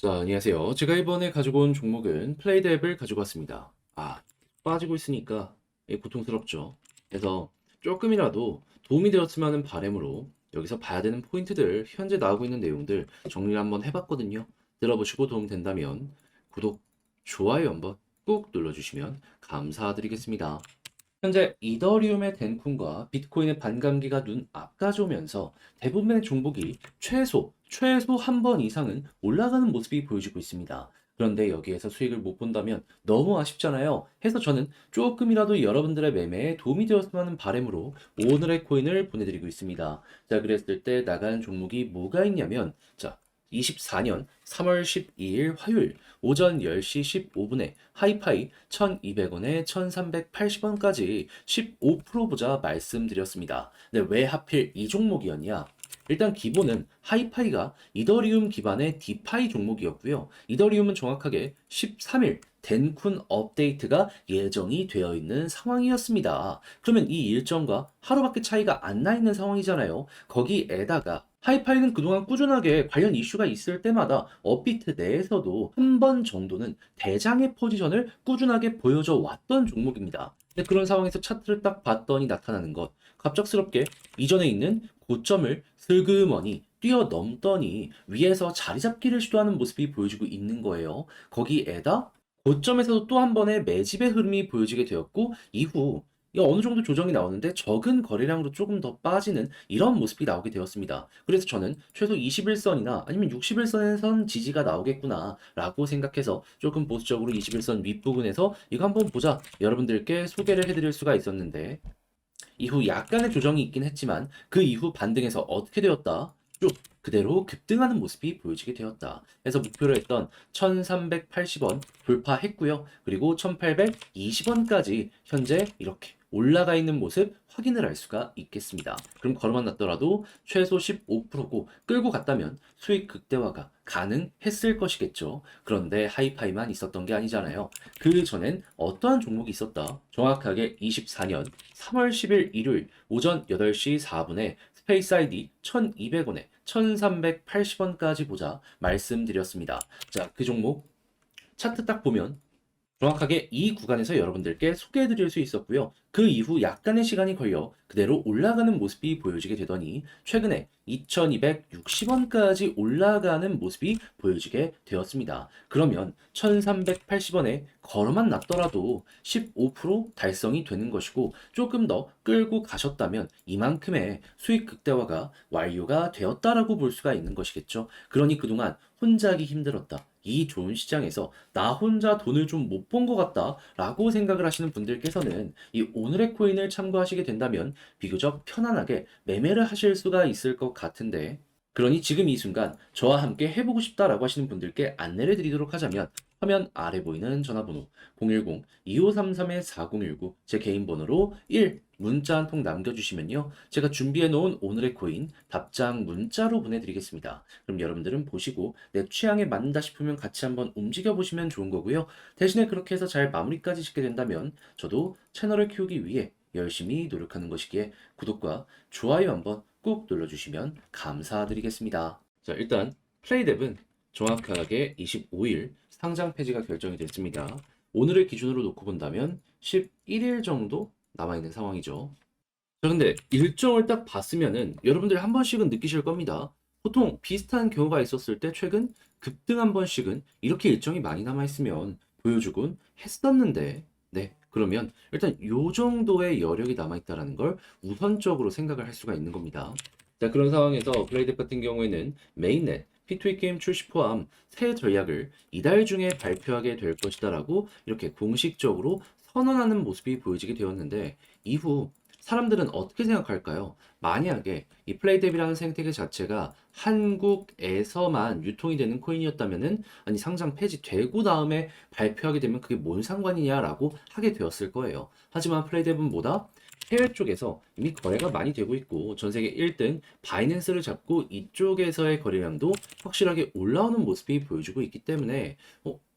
자, 안녕하세요. 제가 이번에 가지고 온 종목은 플레이드 앱을 가지고 왔습니다. 빠지고 있으니까 고통스럽죠. 그래서 조금이라도 도움이 되었으면 하는 바람으로 여기서 봐야 되는 포인트들, 현재 나오고 있는 내용들 정리를 한번 해봤거든요. 들어보시고 도움 된다면 구독, 좋아요 한번 꾹 눌러주시면 감사드리겠습니다. 현재 이더리움의 덴쿤과 비트코인의 반감기가 눈 앞까지 오면서 대부분의 종목이 최소 한 번 이상은 올라가는 모습이 보여지고 있습니다. 그런데 여기에서 수익을 못 본다면 너무 아쉽잖아요. 해서 저는 조금이라도 여러분들의 매매에 도움이 되었으면 하는 바람으로 오늘의 코인을 보내드리고 있습니다. 자, 그랬을 때 나가는 종목이 뭐가 있냐면, 자, 24년 3월 12일 화요일 오전 10시 15분에 하이파이 1200원에 1380원까지 15% 보자 말씀드렸습니다. 근데 왜 하필 이 종목이었냐? 일단 기본은 하이파이가 이더리움 기반의 디파이 종목이었고요. 이더리움은 정확하게 13일 덴쿤 업데이트가 예정이 되어 있는 상황이었습니다. 그러면 이 일정과 하루밖에 차이가 안 나 있는 상황이잖아요. 거기에다가 하이파이는 그동안 꾸준하게 관련 이슈가 있을 때마다 업비트 내에서도 한 번 정도는 대장의 포지션을 꾸준하게 보여줘 왔던 종목입니다. 근데 그런 상황에서 차트를 딱 봤더니 나타나는 것, 갑작스럽게 이전에 있는 고점을 슬그머니 뛰어넘더니 위에서 자리 잡기를 시도하는 모습이 보여지고 있는 거예요. 거기에다 고점에서도 또 한 번의 매집의 흐름이 보여지게 되었고, 이후 어느 정도 조정이 나오는데 적은 거래량으로 조금 더 빠지는 이런 모습이 나오게 되었습니다. 그래서 저는 최소 21선이나 아니면 61선에선 지지가 나오겠구나 라고 생각해서 조금 보수적으로 21선 윗부분에서 이거 한번 보자 여러분들께 소개를 해드릴 수가 있었는데, 이후 약간의 조정이 있긴 했지만 그 이후 반등해서 어떻게 되었다? 쭉 그대로 급등하는 모습이 보여지게 되었다. 그래서 목표로 했던 1380원 돌파했고요. 그리고 1820원까지 현재 이렇게 올라가 있는 모습 확인을 할 수가 있겠습니다. 그럼 걸어만 놨더라도 최소 15%고 끌고 갔다면 수익 극대화가 가능했을 것이겠죠. 그런데 하이파이만 있었던 게 아니잖아요. 그 전엔 어떠한 종목이 있었다? 정확하게 24년 3월 10일 일요일 오전 8시 4분에 스페이스 아이디 1200원에 1380원까지 보자 말씀드렸습니다. 자, 그 종목 차트 딱 보면 정확하게 이 구간에서 여러분들께 소개해 드릴 수 있었고요. 그 이후 약간의 시간이 걸려 그대로 올라가는 모습이 보여지게 되더니 최근에 2260원까지 올라가는 모습이 보여지게 되었습니다. 그러면 1380원에 걸어만 놨더라도 15% 달성이 되는 것이고, 조금 더 끌고 가셨다면 이만큼의 수익 극대화가 완료가 되었다라고 볼 수가 있는 것이겠죠. 그러니 그동안 혼자 하기 힘들었다, 이 좋은 시장에서 나 혼자 돈을 좀 못 본 것 같다 라고 생각을 하시는 분들께서는 이 오늘의 코인을 참고하시게 된다면 비교적 편안하게 매매를 하실 수가 있을 것 같은데, 그러니 지금 이 순간 저와 함께 해보고 싶다라고 하시는 분들께 안내를 드리도록 하자면, 화면 아래 보이는 전화번호 010-2533-4019 제 개인 번호로 1 문자 한 통 남겨주시면요, 제가 준비해 놓은 오늘의 코인 답장 문자로 보내드리겠습니다. 그럼 여러분들은 보시고 내 취향에 맞는다 싶으면 같이 한번 움직여 보시면 좋은 거고요. 대신에 그렇게 해서 잘 마무리까지 짓게 된다면 저도 채널을 키우기 위해 열심히 노력하는 것이기에 구독과 좋아요 한번 꾹 눌러주시면 감사드리겠습니다. 자, 일단 플레이뎁은 정확하게 25일 상장 폐지가 결정이 됐습니다. 오늘을 기준으로 놓고 본다면 11일 정도 남아있는 상황이죠. 자, 근데 일정을 딱 봤으면은 여러분들 한 번씩은 느끼실 겁니다. 보통 비슷한 경우가 있었을 때 최근 급등 한 번씩은 이렇게 일정이 많이 남아있으면 보여주곤 했었는데, 네, 그러면 일단 요 정도의 여력이 남아있다라는 걸 우선적으로 생각을 할 수가 있는 겁니다. 자, 그런 상황에서 플레이드 같은 경우에는 메인넷, P2E 게임 출시 포함 새 전략을 이달 중에 발표하게 될 것이다라고 이렇게 공식적으로 선언하는 모습이 보여지게 되었는데, 이후 사람들은 어떻게 생각할까요? 만약에 이 플레이뎁이라는 생태계 자체가 한국에서만 유통이 되는 코인이었다면은, 아니 상장 폐지되고 다음에 발표하게 되면 그게 뭔 상관이냐라고 하게 되었을 거예요. 하지만 플레이뎁은 뭐다? 해외 쪽에서 이미 거래가 많이 되고 있고 전 세계 1등 바이낸스를 잡고 이쪽에서의 거래량도 확실하게 올라오는 모습이 보여주고 있기 때문에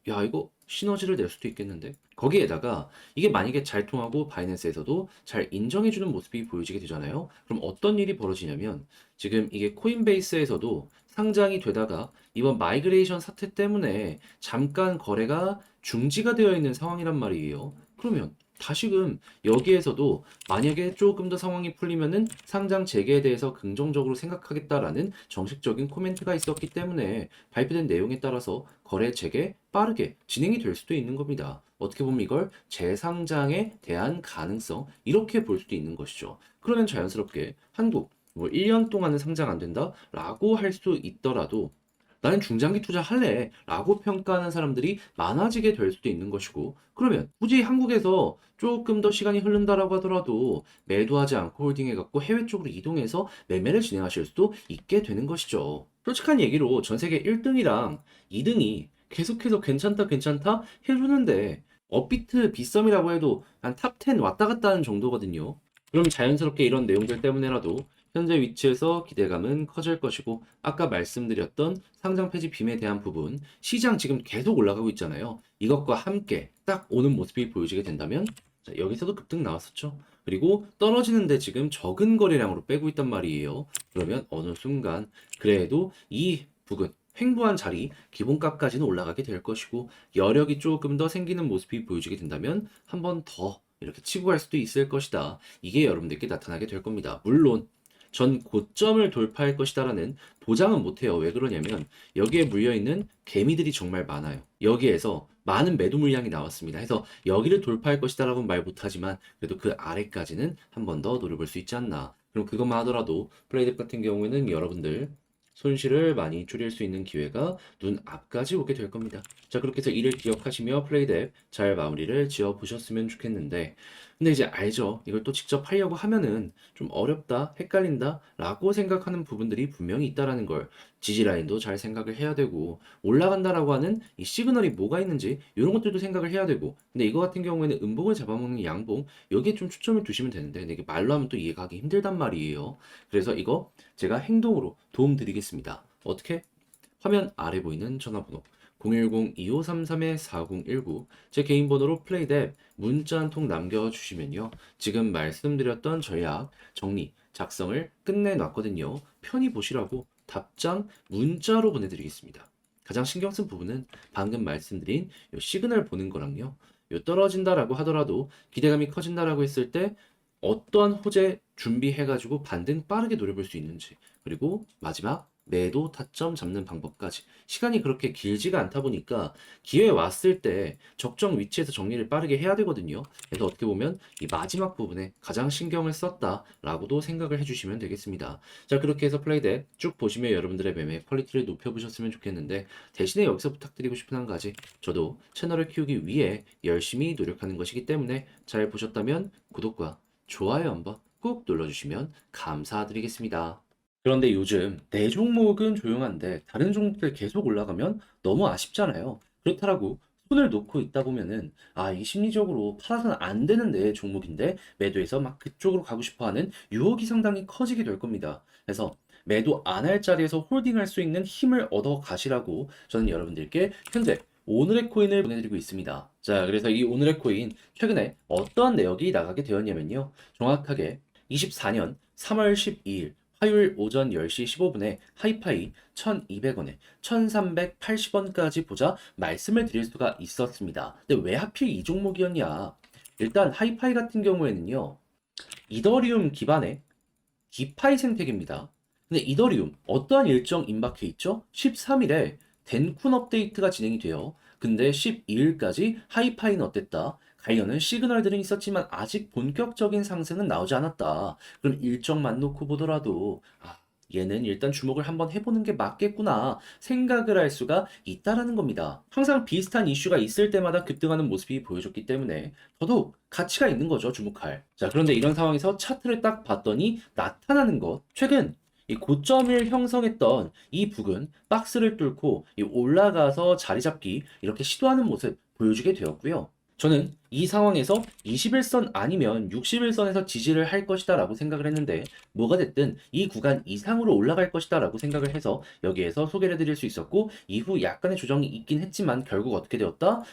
야, 이거 시너지를 낼 수도 있겠는데? 거기에다가 이게 만약에 잘 통하고 바이낸스에서도 잘 인정해주는 모습이 보여지게 되잖아요. 그럼 어떤 일이 벌어지냐면, 지금 이게 코인베이스에서도 상장이 되다가 이번 마이그레이션 사태 때문에 잠깐 거래가 중지가 되어 있는 상황이란 말이에요. 그러면 다시금 여기에서도 만약에 조금 더 상황이 풀리면은 상장 재개에 대해서 긍정적으로 생각하겠다라는 정식적인 코멘트가 있었기 때문에 발표된 내용에 따라서 거래 재개 빠르게 진행이 될 수도 있는 겁니다. 어떻게 보면 이걸 재상장에 대한 가능성 이렇게 볼 수도 있는 것이죠. 그러면 자연스럽게 한국 뭐 1년 동안은 상장 안 된다 라고 할 수 있더라도 나는 중장기 투자할래 라고 평가하는 사람들이 많아지게 될 수도 있는 것이고, 그러면 굳이 한국에서 조금 더 시간이 흐른다라고 하더라도 매도하지 않고 홀딩해 갖고 해외 쪽으로 이동해서 매매를 진행하실 수도 있게 되는 것이죠. 솔직한 얘기로 전 세계 1등이랑 2등이 계속해서 괜찮다 괜찮다 해주는데 업비트 비썸이라고 해도 한 탑 10 왔다 갔다 하는 정도거든요. 그럼 자연스럽게 이런 내용들 때문에라도 현재 위치에서 기대감은 커질 것이고, 아까 말씀드렸던 상장 폐지 빔에 대한 부분, 시장 지금 계속 올라가고 있잖아요. 이것과 함께 딱 오는 모습이 보여지게 된다면, 자, 여기서도 급등 나왔었죠. 그리고 떨어지는데 지금 적은 거래량으로 빼고 있단 말이에요. 그러면 어느 순간 그래도 이 부근 횡보한 자리 기본값까지는 올라가게 될 것이고, 여력이 조금 더 생기는 모습이 보여지게 된다면 한 번 더 이렇게 치고 갈 수도 있을 것이다. 이게 여러분들께 나타나게 될 겁니다. 물론 전 고점을 돌파할 것이다라는 보장은 못해요. 왜 그러냐면 여기에 물려있는 개미들이 정말 많아요. 여기에서 많은 매도 물량이 나왔습니다. 해서 여기를 돌파할 것이다라고는 말 못하지만 그래도 그 아래까지는 한 번 더 노려볼 수 있지 않나. 그럼 그것만 하더라도 플레이덱 같은 경우에는 여러분들 손실을 많이 줄일 수 있는 기회가 눈앞까지 오게 될 겁니다. 자, 그렇게 해서 이를 기억하시며 플레이덱 잘 마무리를 지어 보셨으면 좋겠는데, 근데 이제 알죠. 이걸 또 직접 하려고 하면은 좀 어렵다, 헷갈린다 라고 생각하는 부분들이 분명히 있다라는 걸 지지라인도 잘 생각을 해야 되고, 올라간다라고 하는 이 시그널이 뭐가 있는지 이런 것들도 생각을 해야 되고, 근데 이거 같은 경우에는 음봉을 잡아먹는 양봉 여기에 좀 초점을 두시면 되는데, 근데 이게 말로 하면 또 이해가기 힘들단 말이에요. 그래서 이거 제가 행동으로 도움 드리겠습니다. 어떻게? 화면 아래 보이는 전화번호 010-2533-4019 제 개인 번호로 플레이덱 문자 한 통 남겨주시면요. 지금 말씀드렸던 전략 정리, 작성을 끝내놨거든요. 편히 보시라고 답장 문자로 보내드리겠습니다. 가장 신경 쓴 부분은 방금 말씀드린 요 시그널 보는 거랑요. 요 떨어진다라고 하더라도 기대감이 커진다라고 했을 때 어떠한 호재 준비해가지고 반등 빠르게 노려볼 수 있는지, 그리고 마지막 매도 타점 잡는 방법까지 시간이 그렇게 길지가 않다 보니까 기회 왔을 때 적정 위치에서 정리를 빠르게 해야 되거든요. 그래서 어떻게 보면 이 마지막 부분에 가장 신경을 썼다라고도 생각을 해주시면 되겠습니다. 자, 그렇게 해서 플레이덱 쭉 보시면 여러분들의 매매 퀄리티를 높여보셨으면 좋겠는데, 대신에 여기서 부탁드리고 싶은 한 가지, 저도 채널을 키우기 위해 열심히 노력하는 것이기 때문에 잘 보셨다면 구독과 좋아요 한번 꾹 눌러주시면 감사드리겠습니다. 그런데 요즘 내 종목은 조용한데 다른 종목들 계속 올라가면 너무 아쉽잖아요. 그렇다라고 손을 놓고 있다 보면은 이 심리적으로 팔아서는 안 되는 내 종목인데 매도해서 막 그쪽으로 가고 싶어 하는 유혹이 상당히 커지게 될 겁니다. 그래서 매도 안 할 자리에서 홀딩할 수 있는 힘을 얻어 가시라고 저는 여러분들께 현재 오늘의 코인을 보내드리고 있습니다. 자, 그래서 이 오늘의 코인 최근에 어떠한 내역이 나가게 되었냐면요. 정확하게 24년 3월 12일 화요일 오전 10시 15분에 하이파이 1200원에 1380원까지 보자 말씀을 드릴 수가 있었습니다. 근데 왜 하필 이 종목이었냐? 일단 하이파이 같은 경우에는요. 이더리움 기반의 디파이 생태계입니다. 근데 이더리움 어떠한 일정 임박해 있죠? 13일에 덴쿤 업데이트가 진행이 돼요. 근데 12일까지 하이파이는 어땠다? 관련은 시그널들은 있었지만 아직 본격적인 상승은 나오지 않았다. 그럼 일정만 놓고 보더라도 얘는 일단 주목을 한번 해보는 게 맞겠구나 생각을 할 수가 있다라는 겁니다. 항상 비슷한 이슈가 있을 때마다 급등하는 모습이 보여줬기 때문에 더더욱 가치가 있는 거죠, 주목할. 자, 그런데 이런 상황에서 차트를 딱 봤더니 나타나는 것, 최근 이 고점을 형성했던 이 부근 박스를 뚫고 이 올라가서 자리 잡기 이렇게 시도하는 모습 보여주게 되었고요. 저는 이 상황에서 21선 아니면 61선에서 지지를 할 것이다 라고 생각을 했는데, 뭐가 됐든 이 구간 이상으로 올라갈 것이다 라고 생각을 해서 여기에서 소개를 해드릴 수 있었고, 이후 약간의 조정이 있긴 했지만 결국 어떻게 되었다?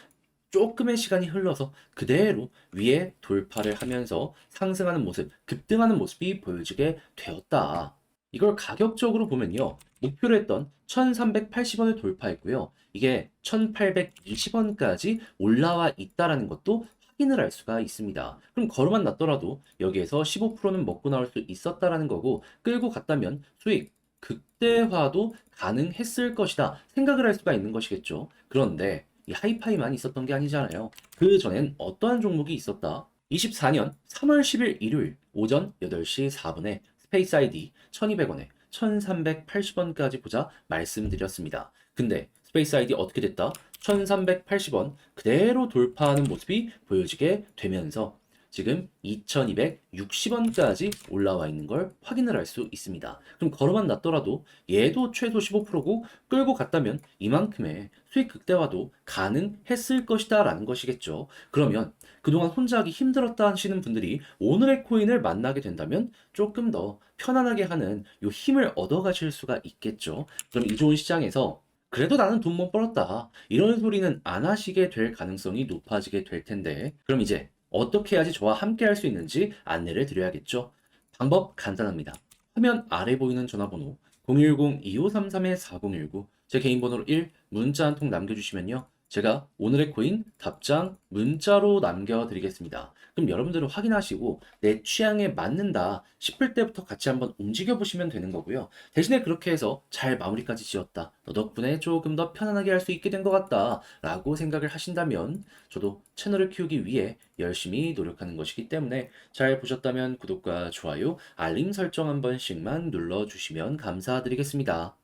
조금의 시간이 흘러서 그대로 위에 돌파를 하면서 상승하는 모습, 급등하는 모습이 보여지게 되었다. 이걸 가격적으로 보면요. 목표로 했던 1380원을 돌파했고요. 이게 1820원까지 올라와 있다라는 것도 확인을 할 수가 있습니다. 그럼 걸어만 놨더라도 여기에서 15%는 먹고 나올 수 있었다라는 거고 끌고 갔다면 수익 극대화도 가능했을 것이다 생각을 할 수가 있는 것이겠죠. 그런데 이 하이파이만 있었던 게 아니잖아요. 그 전엔 어떠한 종목이 있었다? 24년 3월 10일 일요일 오전 8시 4분에 스페이스 아이디 1200원에 1380원까지 보자 말씀드렸습니다. 근데 스페이스 아이디 어떻게 됐다? 1380원 그대로 돌파하는 모습이 보여지게 되면서 지금 2260원까지 올라와 있는 걸 확인을 할 수 있습니다. 그럼 걸어만 놨더라도 얘도 최소 15%고 끌고 갔다면 이만큼의 수익 극대화도 가능했을 것이다 라는 것이겠죠. 그러면 그동안 혼자 하기 힘들었다 하시는 분들이 오늘의 코인을 만나게 된다면 조금 더 편안하게 하는 요 힘을 얻어가실 수가 있겠죠. 그럼 이 좋은 시장에서 그래도 나는 돈 못 벌었다. 이런 소리는 안 하시게 될 가능성이 높아지게 될 텐데, 그럼 이제 어떻게 해야지 저와 함께 할 수 있는지 안내를 드려야겠죠. 방법 간단합니다. 화면 아래 보이는 전화번호 010-2533-4019 제 개인 번호로 1 문자 한 통 남겨주시면요. 제가 오늘의 코인 답장 문자로 남겨드리겠습니다. 그럼 여러분들은 확인하시고 내 취향에 맞는다 싶을 때부터 같이 한번 움직여 보시면 되는 거고요. 대신에 그렇게 해서 잘 마무리까지 지었다. 너 덕분에 조금 더 편안하게 할 수 있게 된 것 같다. 라고 생각을 하신다면 저도 채널을 키우기 위해 열심히 노력하는 것이기 때문에 잘 보셨다면 구독과 좋아요, 알림 설정 한 번씩만 눌러주시면 감사드리겠습니다.